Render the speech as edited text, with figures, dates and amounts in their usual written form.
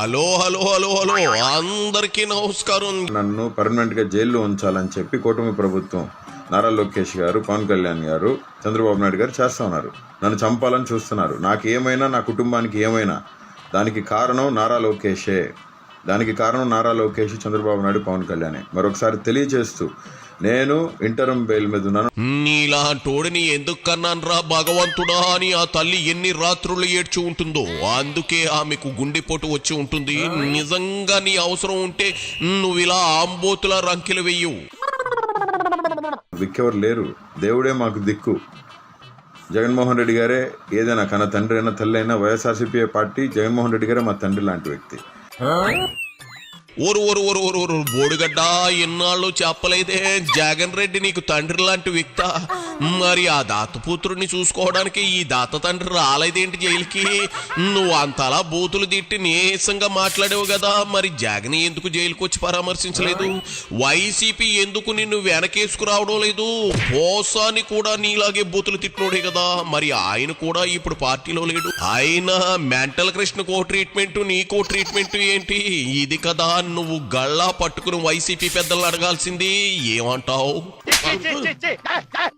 Hello hello hello hello అందరికీ నమస్కారం. నన్ను పర్మనెంట్ గా జైల్లో ఉంచాలని చెప్పి కూటమి ప్రభుత్వం నారా లోకేష్ గారు, పవన్ కళ్యాణ్ గారు, చంద్రబాబు నాయుడు గారు చేస్తా ఉన్నారు. నన్ను చంపాలని చూస్తున్నారు. నాకు ఏమైనా, నా కుటుంబానికి ఏమైనా దానికి కారణం నారా లోకేషే. దానికి కారణం నారా లోకేష్, చంద్రబాబు నాయుడు, పవన్ కళ్యాణే. మరొకసారి తెలియజేస్తూ నేను ఇంటర్మ్ బెయిల్ మీద ఉన్నాను. నీలాంటోడిని ఎందుకు కన్నాను రా భగవంతుడా అని ఆ తల్లి ఎన్ని రాత్రులు ఏడ్చి ఉంటుందో. అందుకే ఆమెకు గుండెపోటు వచ్చి ఉంటుంది. నిజంగా నీ అవసరం ఉంటే నువ్వు ఇలా ఆంబోతుల రంకెలు వెయ్యు. దిక్కెవరు లేరు, దేవుడే మాకు దిక్కు. జగన్మోహన్ రెడ్డి గారే ఏదైనా కన తండ్రి అయినా తల్లి అయినా వైఎస్ఆర్సీపీ పార్టీ జగన్మోహన్ రెడ్డి గారే మా తండ్రి లాంటి వ్యక్తి. ఓరు ఓరు ఓరు ఓరు ఓరు బోడిగడ్డ, ఎన్నాళ్ళు చెప్పలేదే జగన్ రెడ్డి నీకు తండ్రి లాంటి వ్యక్త. మరి ఆ దాతపుత్రుడిని చూసుకోవడానికి ఈ దాత తండ్రి రాలేదేంటి జైలుకి? నువ్వు అంతలా బూతులు తిట్టి నీసంగా మాట్లాడేవు కదా, మరి జగన్ ఎందుకు జైలుకి వచ్చి పరామర్శించలేదు? వైసీపీ ఎందుకు నిన్ను వెనకేసుకురావడం లేదు? పోసాని కూడా నీలాగే బూతులు తిట్టినోడే కదా, మరి ఆయన కూడా ఇప్పుడు పార్టీలో లేడు. ఆయన మెంటల్ కృష్ణకో ట్రీట్మెంట్, నీకో ట్రీట్మెంట్ ఏంటి? ఇది కదా నువ్వు గళ్ళా పట్టుకుని వైసీపీ పెద్దలను అడగాల్సింది. ఏమంటావు?